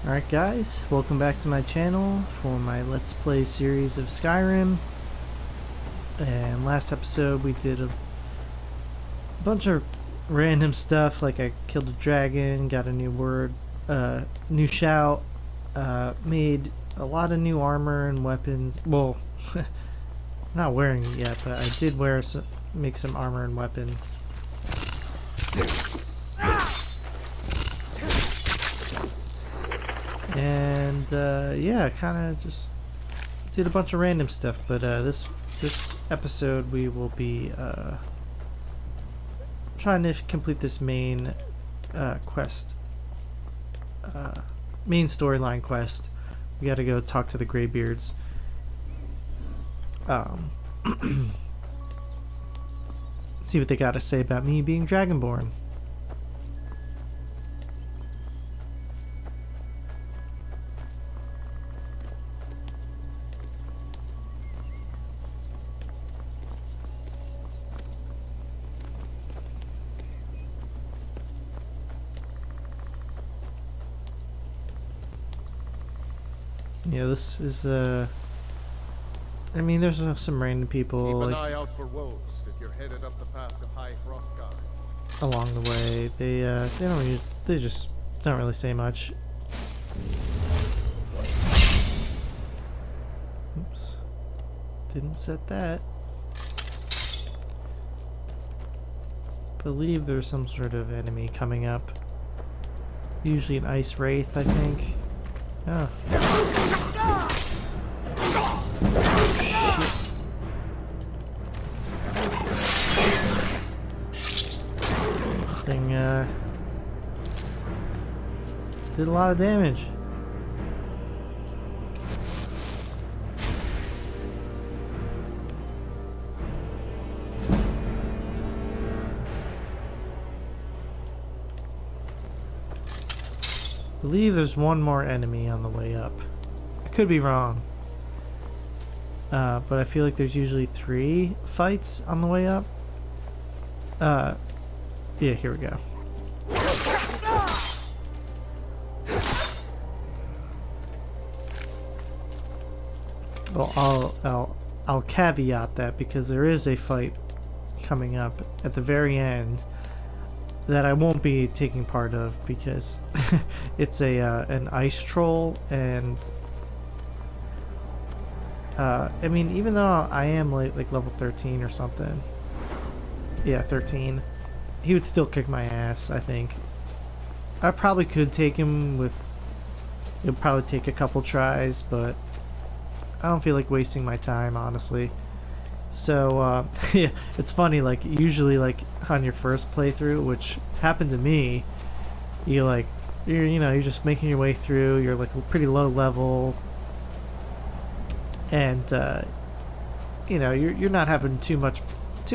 Alright guys, welcome back to my channel for my Let's Play series of Skyrim. And last episode we did a bunch of random stuff, like I killed a dragon, got a new word, new shout, made a lot of new armor and weapons. Well, I'm not wearing it yet, but I did make some armor and weapons. And yeah, kind of just did a bunch of random stuff, but this episode we will be trying to complete this main quest, main storyline quest. We gotta go talk to the Greybeards. See what they gotta say about me being Dragonborn. Yeah, this is I mean, there's some random people Keep an like eye out for wolves if you're headed up the path to High Hrothgar. along the way. They just don't really say much. Oops, didn't set that. Believe there's some sort of enemy coming up. Usually an ice wraith, I think. Oh. Thing did a lot of damage. I believe there's one more enemy on the way up. I could be wrong. But I feel like there's usually 3 fights on the way up. Yeah, here we go. Well, I'll caveat that because there is a fight coming up at the very end that I won't be taking part of because it's an ice troll, and I mean, even though I am like level 13 or something, yeah, 13, he would still kick my ass. I think I probably could take him with. It'll probably take a couple tries, but I don't feel like wasting my time, honestly. So yeah, it's funny, like usually like on your first playthrough, which happened to me, you're just making your way through, you're like pretty low level, and you're not having too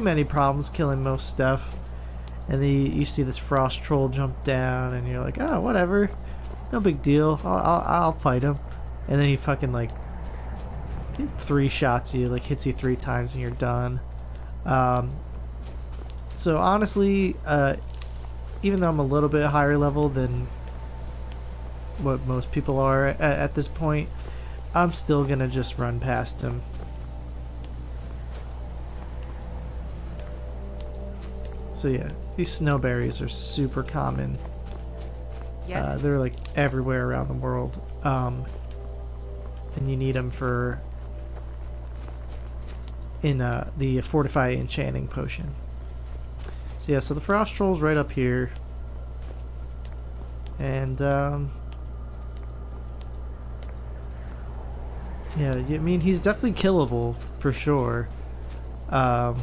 many problems killing most stuff, and then you see this frost troll jump down and you're like, oh, whatever, no big deal, I'll fight him, and then he fucking like 3 shots you, like hits you 3 times and you're done. So honestly, even though I'm a little bit higher level than what most people are at this point, I'm still gonna just run past him. So yeah, these snowberries are super common. Yes. They're like everywhere around the world, and you need them for the Fortify Enchanting Potion. So yeah, so the Frost Troll's right up here. And, yeah, I mean, he's definitely killable, for sure. I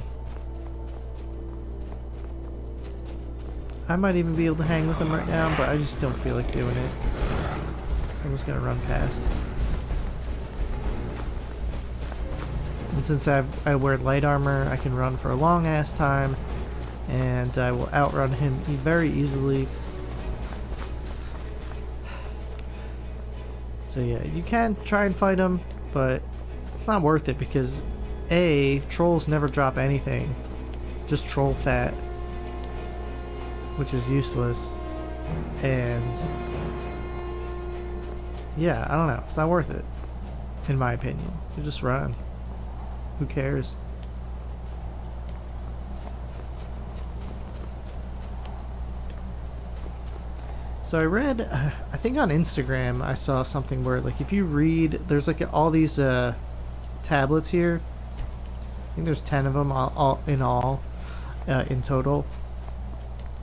might even be able to hang with him right now, but I just don't feel like doing it. I'm just gonna run past. And since I wear light armor, I can run for a long ass time, and I will outrun him very easily. So yeah, you can try and fight him, but it's not worth it because A, trolls never drop anything, just troll fat, which is useless, and yeah, I don't know. It's not worth it, in my opinion. You just run. Who cares? So I read, I think on Instagram I saw something where like if you read, there's like all these tablets here. I think there's 10 of them all in total.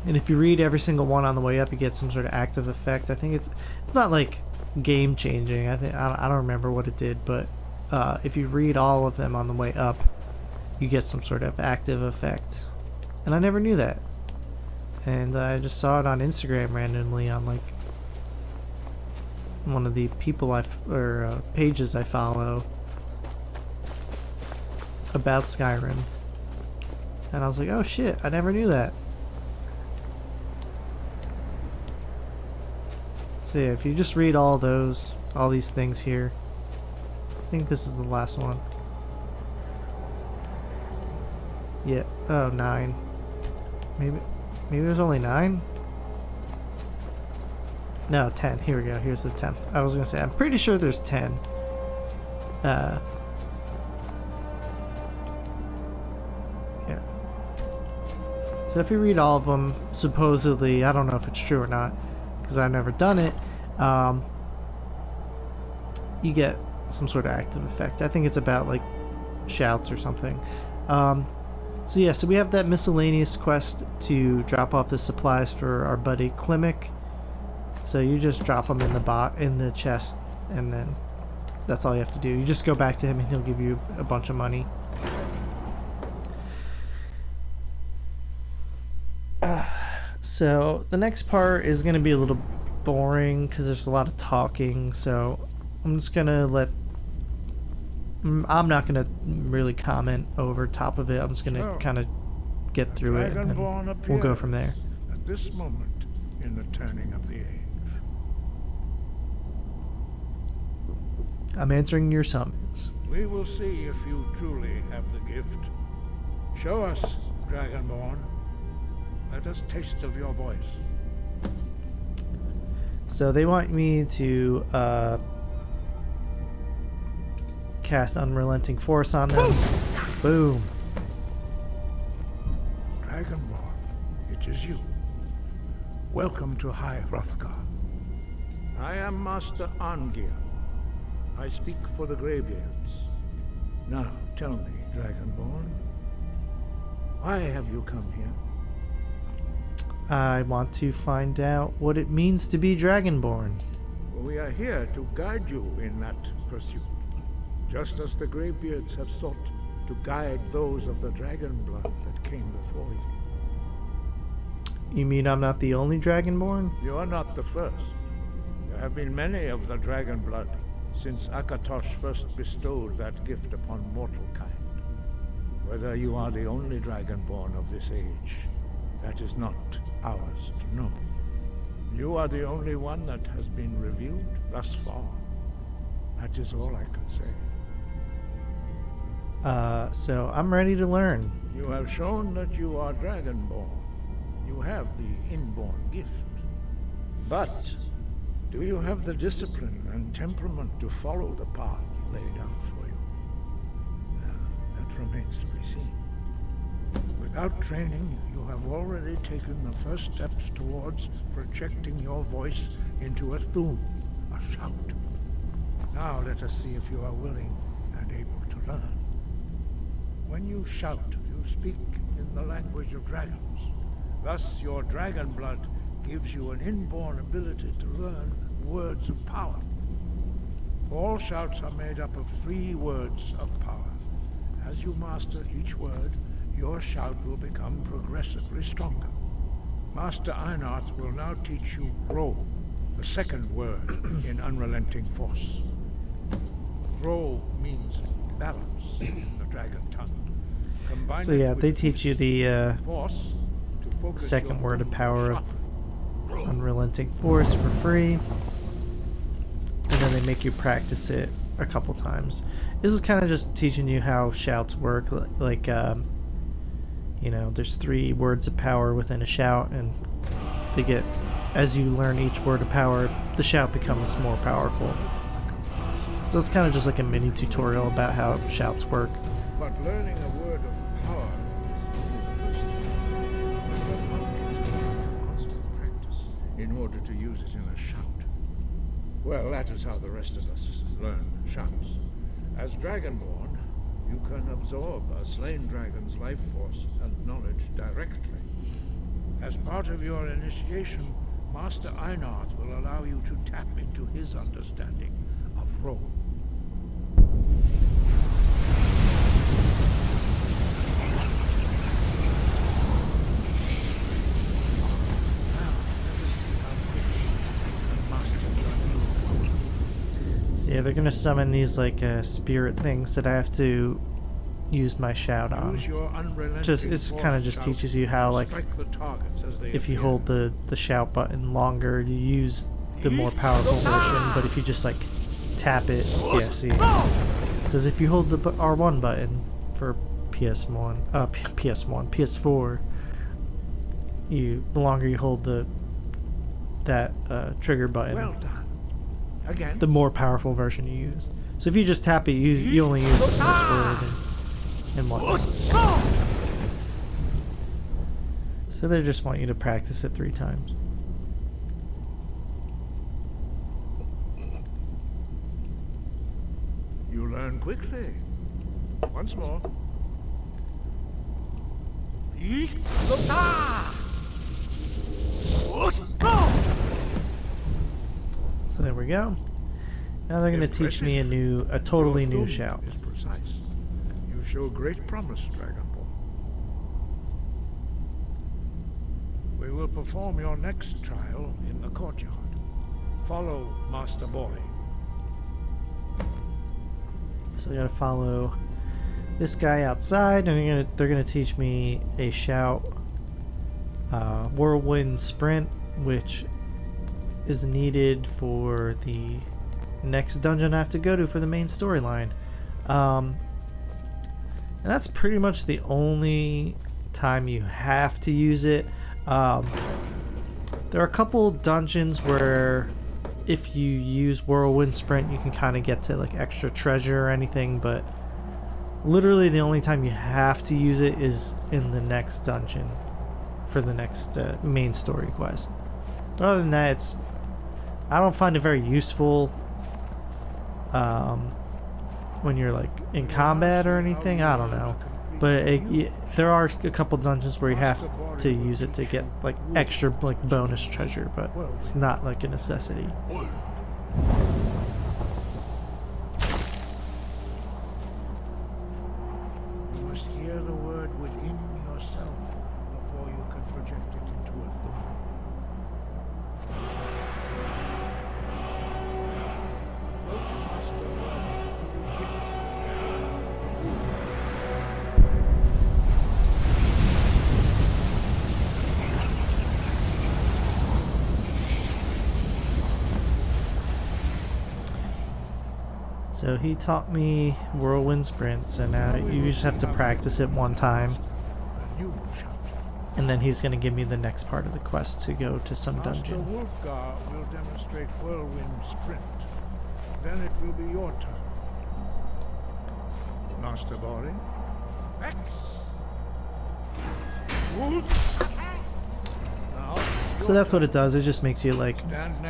And if you read every single one on the way up, you get some sort of active effect. I think it's not like game changing. I don't remember what it did, but if you read all of them on the way up, you get some sort of active effect. And I never knew that. And I just saw it on Instagram randomly on like one of the people pages I follow about Skyrim. And I was like, oh shit, I never knew that. So yeah, if you just read all these things here, I think this is the last one. Yeah, oh, 9. Maybe there's only 9? No, 10. Here we go. Here's the 10th. I was gonna say, I'm pretty sure there's 10. Yeah. So if you read all of them, supposedly, I don't know if it's true or not, because I've never done it, you get some sort of active effect. I think it's about like shouts or something. So yeah, so we have that miscellaneous quest to drop off the supplies for our buddy Klimek. So you just drop them in the chest, and then that's all you have to do. You just go back to him and he'll give you a bunch of money. So the next part is going to be a little boring because there's a lot of talking, so I'm just going to I'm not going to really comment over top of it. I'm just going to kind of get through it, and then we'll go from there. At this moment in the turning of the age. I'm answering your summons. We will see if you truly have the gift. Show us, Dragonborn. Let us taste of your voice. So they want me to cast Unrelenting Force on them. Boom. Dragonborn, it is you. Welcome to High Hrothgar. I am Master Arngeir. I speak for the Greybeards. Now, tell me, Dragonborn, why have you come here? I want to find out what it means to be Dragonborn. We are here to guide you in that pursuit, just as the Greybeards have sought to guide those of the dragon blood that came before you. You mean I'm not the only Dragonborn? You are not the first. There have been many of the dragon blood since Akatosh first bestowed that gift upon mortal kind. Whether you are the only Dragonborn of this age, that is not ours to know. You are the only one that has been revealed thus far. That is all I can say. So I'm ready to learn. You have shown that you are Dragonborn. You have the inborn gift. But do you have the discipline and temperament to follow the path laid out for you? That remains to be seen. Without training, you have already taken the first steps towards projecting your voice into a thum, a shout. Now let us see if you are willing and able to learn. When you shout, you speak in the language of dragons. Thus, your dragon blood gives you an inborn ability to learn words of power. All shouts are made up of 3 words of power. As you master each word, your shout will become progressively stronger. Master Einarth will now teach you Ro, the second word in Unrelenting Force. Ro means balance in the dragon tongue. Combine So yeah, it with they teach you the force to focus second your word of thumb power of sharply. Unrelenting Force for free. And then they make you practice it a couple times. This is kind of just teaching you how shouts work. Like, you know, there's 3 words of power within a shout, and they get as you learn each word of power, the shout becomes more powerful. So it's kind of just like a mini tutorial about how shouts work. But learning a word of power is only the first thing. You must learn how to use it through constant practice in order to use it in a shout. Well, that is how the rest of us learn shouts. As Dragonborn, you can absorb a slain dragon's life force and knowledge directly. As part of your initiation, Master Einarth will allow you to tap into his understanding of role. Yeah, they're gonna summon these like spirit things that I have to use my shout on. It's kind of just teaches you how, like, if you hold the shout button longer, you use the more powerful version. But if you just like tap it, yeah, see, it says if you hold the R1 button for PS4, the longer you hold that trigger button, well done. Again. the more powerful version you use. So if you just tap it, you only use the first word and whatnot. So they just want you to practice it 3 times. You learn quickly. Once more. So there we go. Now they're going to teach me a totally new shout. Is precise. You show great promise, Dragonborn. We will perform your next trial in the courtyard. Follow Master Bori. So I got to follow this guy outside, and they're gonna teach me a shout, whirlwind sprint, which is needed for the next dungeon I have to go to for the main storyline. And that's pretty much the only time you have to use it. There are a couple dungeons where if you use whirlwind sprint you can kind of get to like extra treasure or anything, but literally the only time you have to use it is in the next dungeon for the next main story quest. But other than that, I don't find it very useful when you're like in combat or anything. I don't know, but there are a couple dungeons where you have to use it to get like extra like bonus treasure, but it's not like a necessity. You must hear the word within yourself before you can project it into a thought. Approach Master So he taught me whirlwind sprints, and now you just have to practice it one time, and then he's going to give me the next part of the quest to go to some dungeon. Master Wolfgar will demonstrate whirlwind sprint. Then it will be your turn. Master Bori. X. So that's what it does. It just makes you like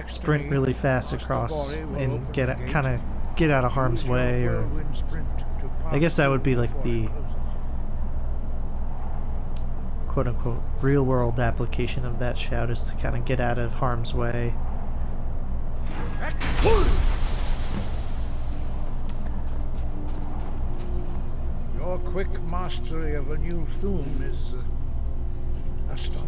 sprint really fast across and get out of harm's way, or I guess that would be like the quote-unquote real-world application of that shout, is to kind of get out of harm's way. Your quick mastery of a new thum is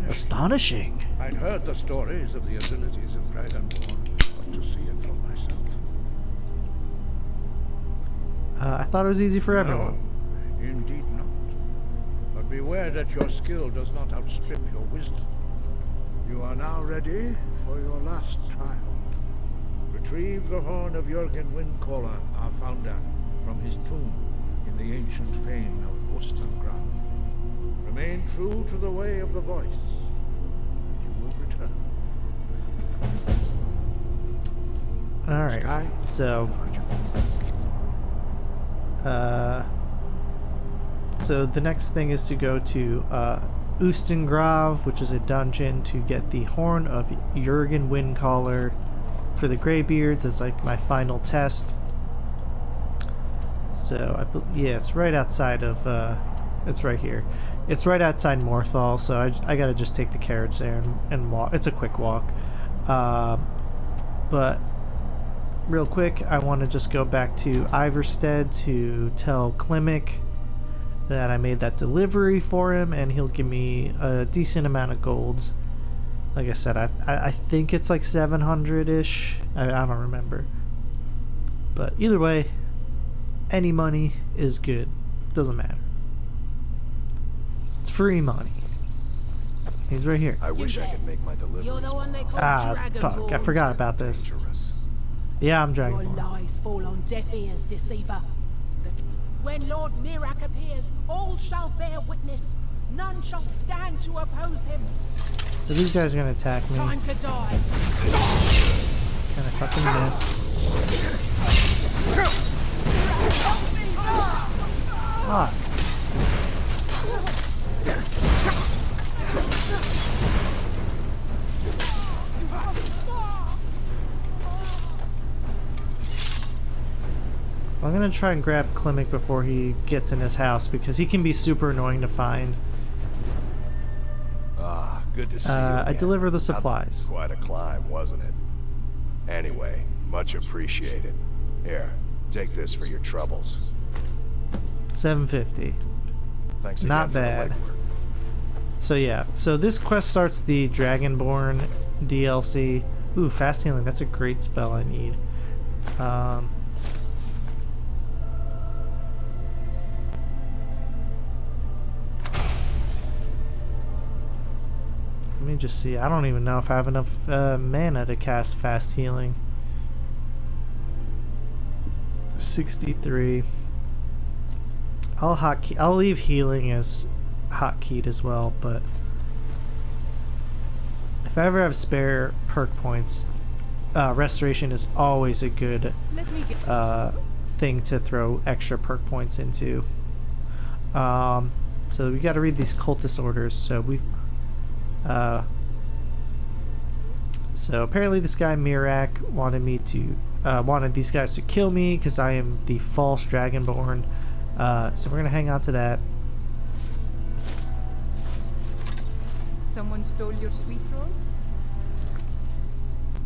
Astonishing. I'd heard the stories of the abilities of Dragonborn, but to see it for myself. I thought it was easy for everyone. No, indeed not. But beware that your skill does not outstrip your wisdom. You are now ready for your last trial. Retrieve the horn of Jürgen Windcaller, our founder, from his tomb in the ancient fane of Ostergraf. Remain true to the way of the voice, and you will return. Alright, Sky, so so the next thing is to go to Ustengrav, which is a dungeon, to get the Horn of Jurgen Windcaller for the Greybeards as like my final test. So yeah, it's right outside of it's right here. It's right outside Morthal, so I gotta just take the carriage there and walk. It's a quick walk. But real quick, I want to just go back to Iverstead to tell Klimek that I made that delivery for him, and he'll give me a decent amount of gold. Like I said, I think it's like 700-ish. I don't remember. But either way, any money is good. Doesn't matter. It's free money. He's right here. I wish I could make my deliveries. You're the one they call Fuck, I forgot about this. Dangerous. Yeah, I'm Your Dragonborn. lies fall on deaf ears, deceiver. When Lord Mirak appears, all shall bear witness. None shall stand to oppose him. So these guys are gonna attack me. Time to die. Gonna fucking miss. Fuck. I'm gonna try and grab Klimek before he gets in his house because he can be super annoying to find. Ah, good to see you I again. deliver the supplies. Quite a climb, wasn't it? Anyway, much appreciated. Here, take this for your troubles. 750. Thanks again Not for the bad. legwork. So yeah, so this quest starts the Dragonborn DLC. Ooh, fast healing, that's a great spell I need. Let me just see, I don't even know if I have enough mana to cast fast healing. 63. I'll leave healing as hotkeyed as well, but if I ever have spare perk points, restoration is always a good Let me get... thing to throw extra perk points into. So we got to read these cultist orders. So we, so apparently this guy Mirak wanted me to wanted these guys to kill me because I am the false Dragonborn. So we're gonna hang on to that. Someone stole your sweet roll?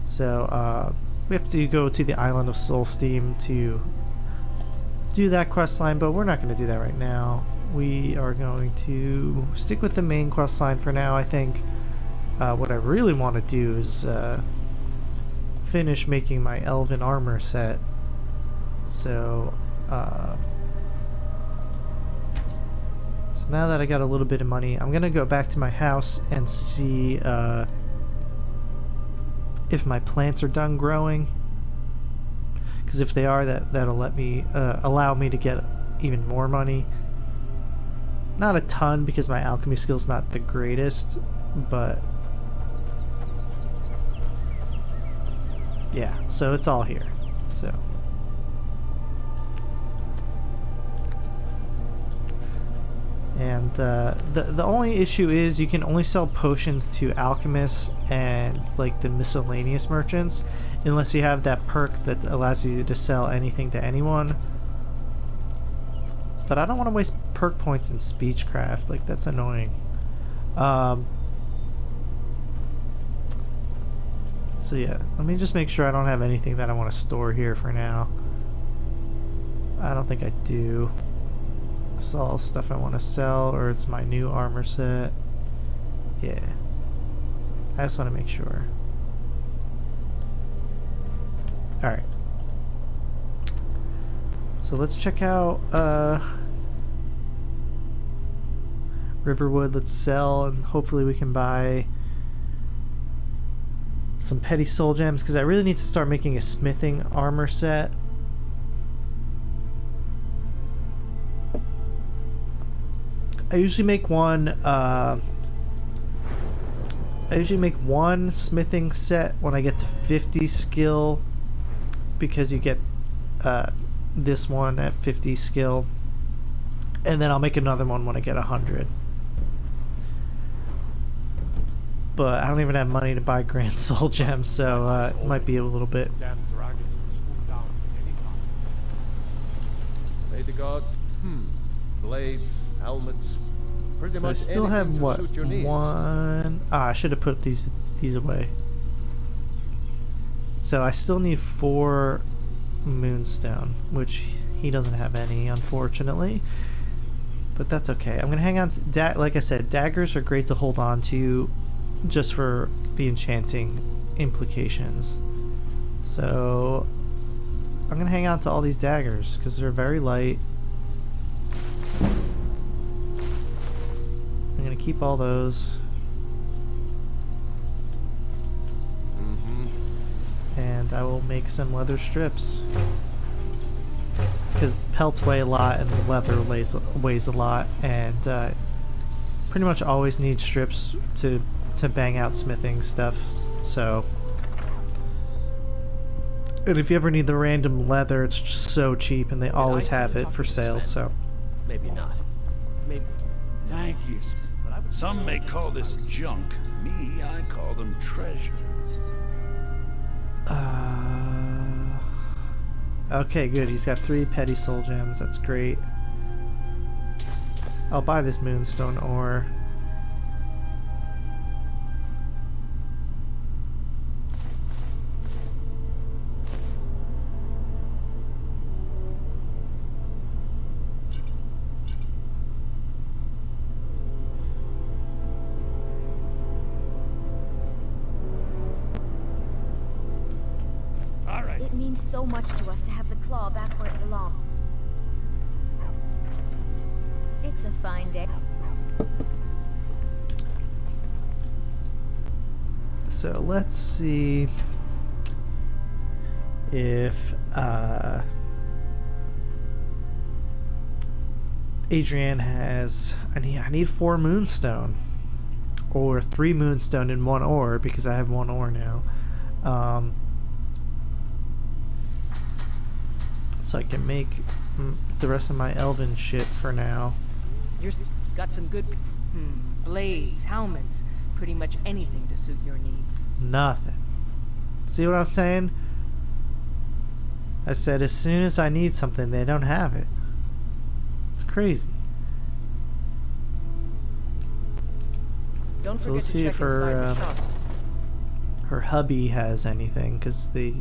So we have to go to the island of Solsteam to do that quest line, but we're not going to do that right now. We are going to stick with the main quest line for now. I think what I really want to do is finish making my elven armor set. So so now that I got a little bit of money, I'm gonna go back to my house and see if my plants are done growing. Because if they are, that'll let me allow me to get even more money. Not a ton because my alchemy skill's not the greatest, but yeah. So it's all here. So. And the only issue is you can only sell potions to alchemists and like the miscellaneous merchants unless you have that perk that allows you to sell anything to anyone. But I don't want to waste perk points in speechcraft, like that's annoying. So yeah, let me just make sure I don't have anything that I want to store here for now. I don't think I do. It's all stuff I want to sell, or it's my new armor set. Yeah. I just want to make sure. Alright. So let's check out Riverwood. Let's sell, and hopefully we can buy some petty soul gems, because I really need to start making a smithing armor set. I usually make one I usually make one smithing set when I get to 50 skill, because you get this one at 50 skill, and then I'll make another one when I get 100. But I don't even have money to buy Grand Soul Gems, so it might be a little bit. Damn dragons will swoop down at any time. Lady God. Blades, helmets, pretty So I much still have anything to what, suit your needs. one? Ah, I should have put these away. So I still need 4 moonstone, which he doesn't have any, unfortunately. But that's okay. I'm gonna hang on to like I said, daggers are great to hold on to, just for the enchanting implications. So I'm gonna hang on to all these daggers because they're very light. I'm gonna keep all those. And I will make some leather strips, because pelts weigh a lot and the leather weighs a lot, and pretty much always need strips to bang out smithing stuff. So, and if you ever need the random leather, it's just so cheap, and they always have it for sale. So Maybe not. Maybe. Thank you. Some may call this junk. Me, I call them treasures. okay, good. He's got 3 petty soul gems. That's great. I'll buy this moonstone ore. It means so much to us to have the claw back where it belongs. It's a fine day. So let's see if Adrienne has. I need 4 moonstone, or 3 moonstone in 1 ore, because I have 1 ore now. So I can make the rest of my elven shit for now. You've got some good blades, helmets, pretty much anything to suit your needs. Nothing. See what I was saying? I said as soon as I need something, they don't have it. It's crazy. Don't So forget let's to see check if inside the shop. her hubby has anything, because they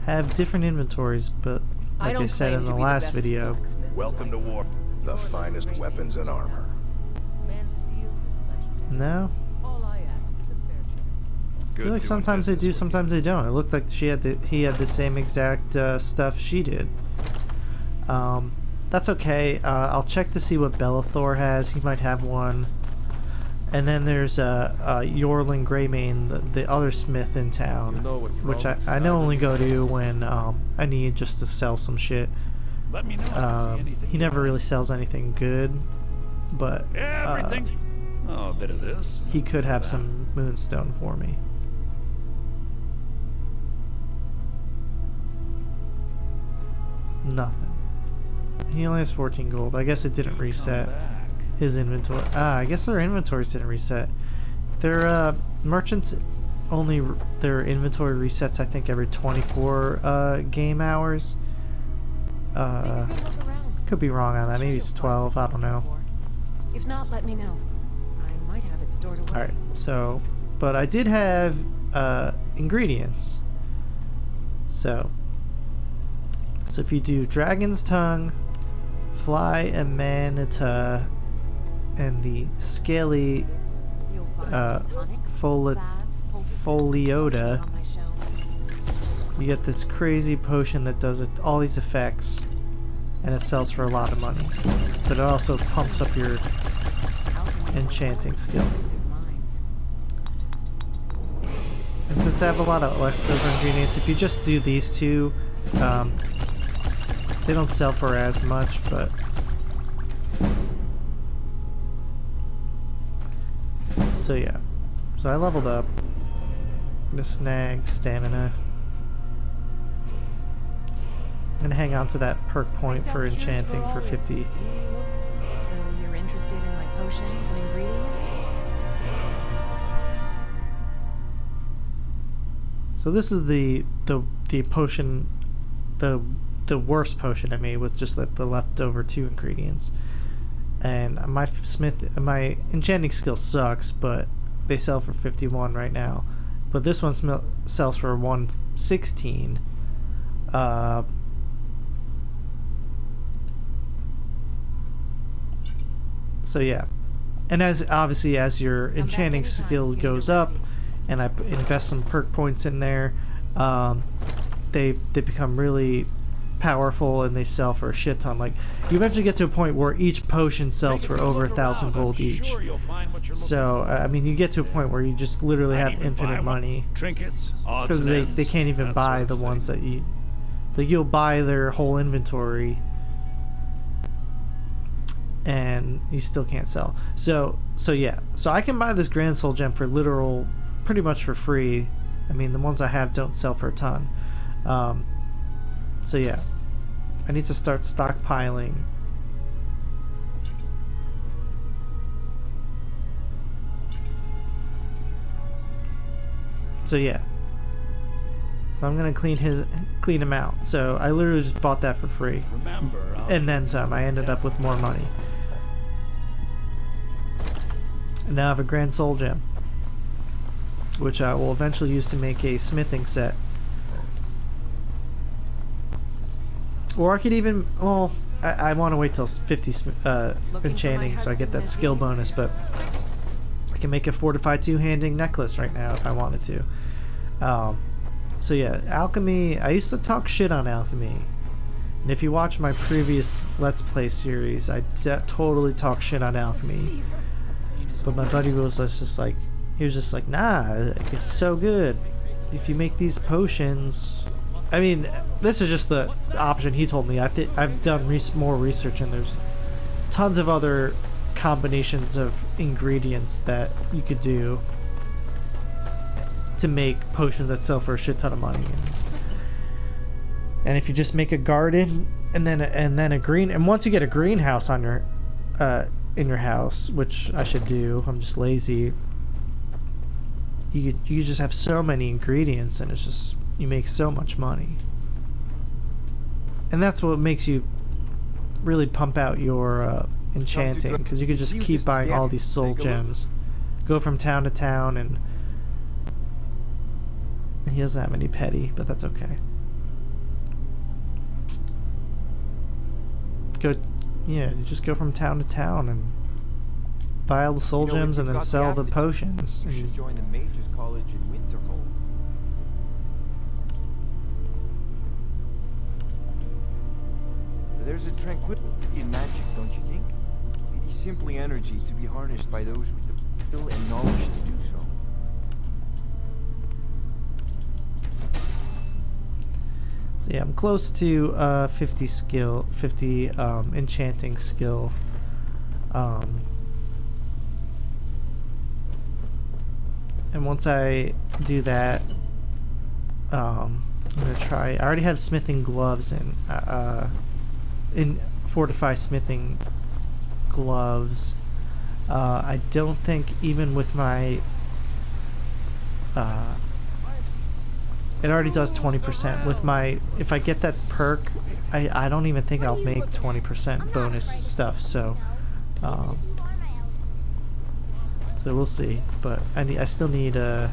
have different inventories, but like I said in the last video. Welcome to war. The finest weapons and armor. Man's steel is legendary. No? All I ask is a fair chance. I Good feel like doing sometimes they business do, with sometimes they don't. It looked like he had the same exact stuff she did. That's okay. I'll check to see what Bellathor has. He might have one. And then there's Yorlin Greymane, the other smith in town, You know what's which wrong with I know only go Skyrim. to when I need just to sell some shit. Let me know if you see anything. He never really sells anything good, but Everything. Oh, a bit of this. he could have that. some moonstone for me. Nothing. He only has 14 gold. I guess it didn't Do come reset back. his inventory. I guess their inventories didn't reset. Their merchants only their inventory resets, I think, every 24 game hours. Take a good look around. Could be wrong on that. Maybe it's 12. I don't know. If not, let me know. I might have it stored away. All right. So, but I did have ingredients. So if you do Dragon's Tongue, Fly and Manita, and the Scaly You'll find tonics, Foli- salves, poultices, Foliota, potions on my shelf. you get this crazy potion that does all these effects, and it sells for a lot of money. But it also pumps up your enchanting skill. And since I have a lot of leftover ingredients, if you just do these two, they don't sell for as much, but so yeah. So I leveled up. Gonna snag stamina. I'm gonna hang on to that perk point for enchanting for 50. So you're interested in my potions and ingredients? So this is the potion, the worst potion I made with just like the leftover 2 ingredients. And my enchanting skill sucks, but they sell for 51 right now. But this one sells for 116. So yeah, and obviously as your enchanting skill goes up, and I invest some perk points in there, they become really powerful and they sell for a shit ton. Like you eventually get to a point where each potion sells for over 1,000 gold each. So I mean, you get to a point where you just literally have infinite money, trinkets, odds because and they ends, can't even that buy sort the of ones thing. that you'll buy their whole inventory and you still can't sell. So yeah, so I can buy this Grand Soul Gem for literal pretty much for free. I mean, the ones I have don't sell for a ton. So yeah, I need to start stockpiling. So yeah, so I'm gonna clean him out. So I literally just bought that for free, Remember, and then some. I ended up with more money, and now I have a Grand Soul Gem, which I will eventually use to make a smithing set. Or I could even, well, I want to wait till 50 enchanting so I get that skill bonus, but I can make a fortified 2-handing necklace right now if I wanted to. So yeah, alchemy, I used to talk shit on alchemy. And if you watch my previous Let's Play series, I totally talk shit on alchemy. But my buddy was just like, he was just like, nah, it's so good. If you make these potions... I mean, this is just the option he told me. I've done more research, and there's tons of other combinations of ingredients that you could do to make potions that sell for a shit ton of money. And if you just make a garden and then a green, and once you get a greenhouse on your in your house, which I should do, I'm just lazy. You just have so many ingredients, and it's just, you make so much money. And that's what makes you really pump out your enchanting, because you can just keep buying all these soul gems. Go from town to town, and he doesn't have any petty, but that's okay. Go, yeah, you just go from town to town and buy all the soul gems and then sell the potions. You should join the Mages College in Winterhold. There's a tranquility in magic, don't you think? It is simply energy to be harnessed by those with the skill and knowledge to do so. So yeah, I'm close to 50 enchanting skill. And once I do that, I'm gonna try. I already have smithing gloves in fortify smithing gloves. I don't think even with my it already does 20%. With my, if I get that perk, I don't even think I'll make 20% bonus stuff. So so we'll see. But I still need the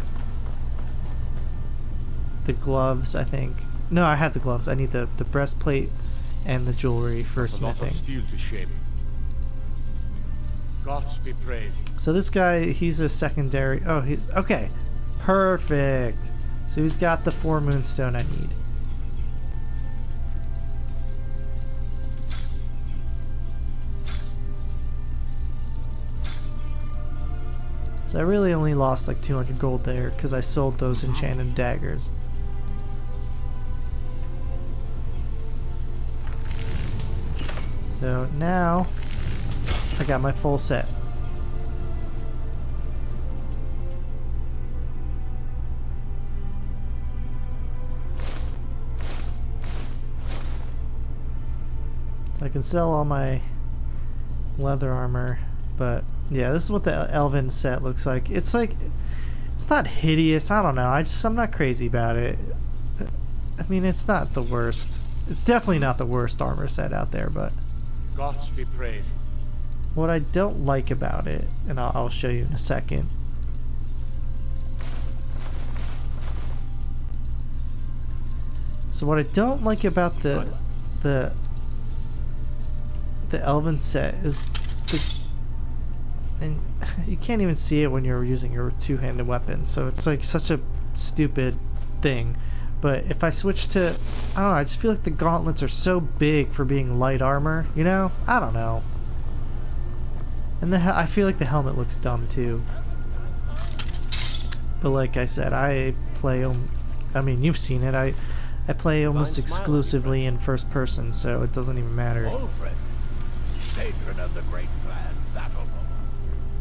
gloves, I think. No, I have the gloves. I need the breastplate and the jewelry for smithing. Steel to shape. Gods be praised. So this guy, he's a secondary. Oh, he's okay. Perfect. So he's got the 4 moonstone I need. So I really only lost like 200 gold there because I sold those enchanted daggers. So now I got my full set. I can sell all my leather armor, but yeah, this is what the elven set looks like. It's not hideous. I don't know. I'm not crazy about it. I mean, it's not the worst. It's definitely not the worst armor set out there, but Gods be praised. what I don't like about it, and I'll show you in a second. So what I don't like about the elven set is and you can't even see it when you're using your two-handed weapon, so it's like such a stupid thing. But if I switch to, I don't know, I just feel like the gauntlets are so big for being light armor, you know? I don't know. And I feel like the helmet looks dumb too. But like I said, I mean, you've seen it, I play almost exclusively in first person, so it doesn't even matter. Alfred, patron of the great clan battle.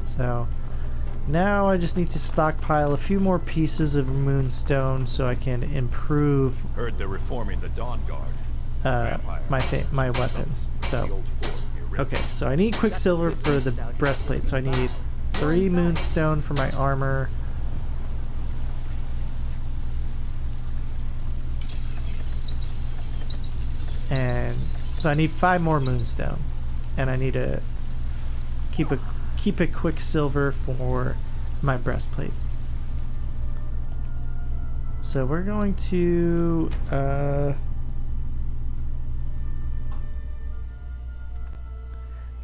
So now I just need to stockpile a few more pieces of moonstone so I can improve Heard they're reforming the Dawn Guard. my weapons. So okay, so I need quicksilver for the breastplate, so I need 3 moonstone for my armor. And so I need 5 more moonstone, and I need to keep a quicksilver for my breastplate. So we're going to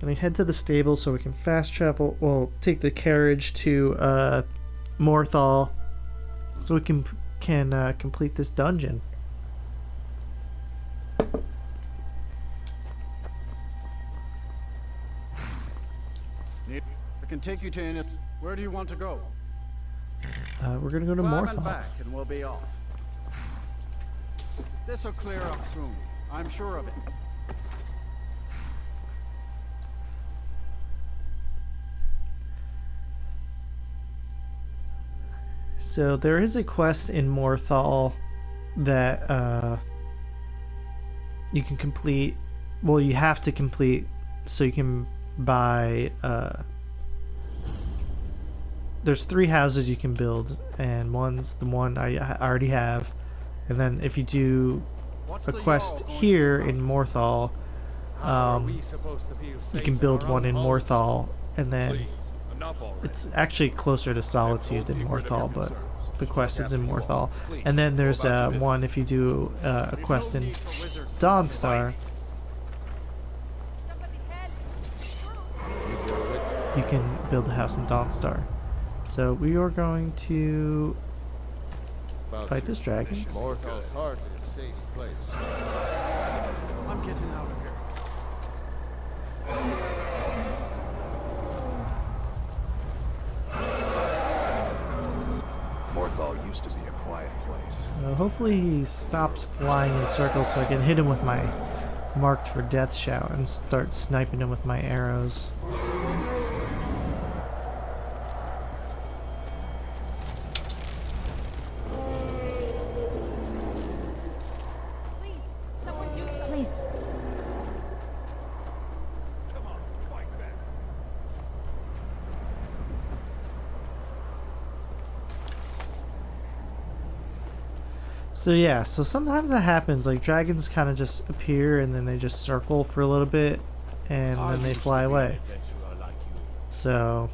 gonna head to the stable so we can fast travel. We'll take the carriage to Morthal so we can complete this dungeon. I can take you to any... Where do you want to go? We're gonna go to Climb and Morthal. back and we'll be off. This'll clear up soon. I'm sure of it. So there is a quest in Morthal that you can complete. Well, you have to complete so you can buy. There's 3 houses you can build, and one's the one I already have. And then if you do a quest here in Morthal, you can build one in Morthal, and then it's actually closer to Solitude than Morthal, but the quest is in Morthal. And then there's one if you do a quest in Dawnstar. You can build a house in Dawnstar. So we are going to fight this dragon. Morthal's hardly a safe place. I'm getting out of here. Morthal used to be a quiet place. Hopefully he stops flying in circles so I can hit him with my marked for death shout and start sniping him with my arrows. So yeah, so sometimes that happens, like dragons kind of just appear and then they just circle for a little bit and then they fly away. So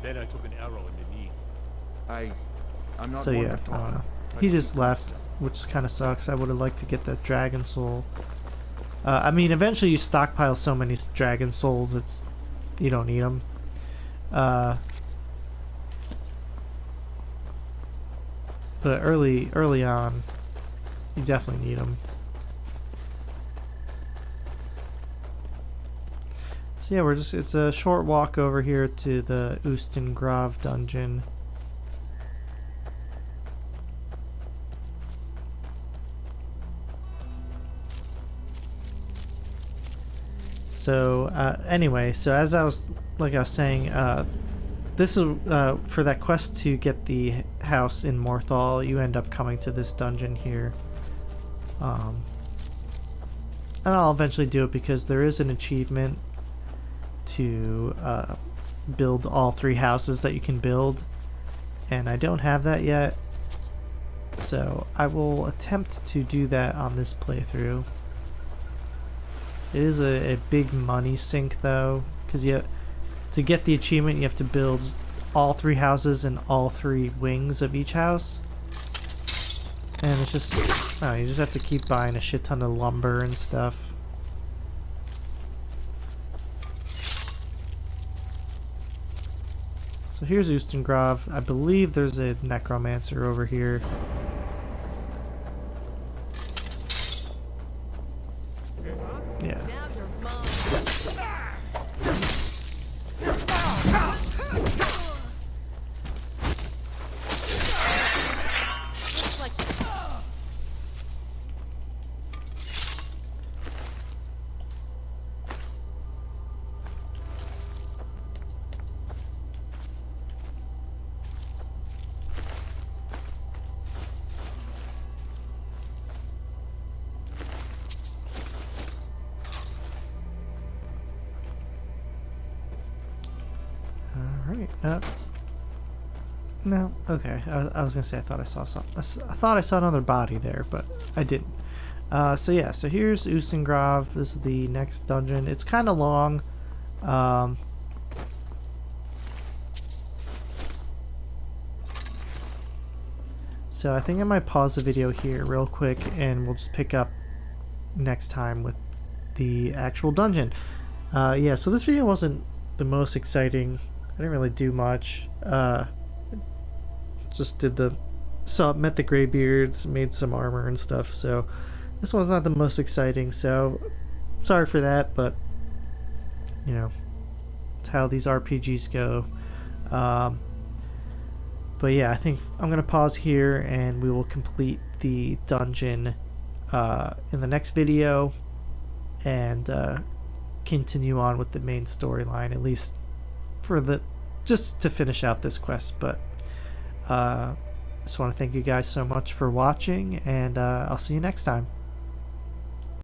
Then I took an arrow in the knee. I'm not so one yeah, to I talk. don't know. He just left, which kind of sucks. I would have liked to get that dragon soul. I mean, eventually you stockpile so many dragon souls, you don't need them. But early on, you definitely need them. So yeah, it's a short walk over here to the Ustengrav dungeon. So anyway, so as I was saying, this is for that quest to get the house in Morthal. You end up coming to this dungeon here, And I'll eventually do it because there is an achievement to build all 3 houses that you can build, and I don't have that yet, so I will attempt to do that on this playthrough. It is a big money sink though, because to get the achievement you have to build all 3 houses and all 3 wings of each house, and it's just, oh, you just have to keep buying a shit ton of lumber and stuff. So here's Ustengrav. I believe there's a necromancer over here. Yeah. Alright, no, okay. I was gonna say I thought I saw another body there, but I didn't. So yeah, so here's Ustengrav. This is the next dungeon. It's kind of long. So I think I might pause the video here real quick, and we'll just pick up next time with the actual dungeon. Yeah, so this video wasn't the most exciting. I didn't really do much. Just met the Greybeards, made some armor and stuff. So this one's not the most exciting. So sorry for that, but you know, it's how these RPGs go. But yeah, I think I'm gonna pause here, and we will complete the dungeon in the next video, and continue on with the main storyline, at least for just to finish out this quest. But just want to thank you guys so much for watching, and I'll see you next time.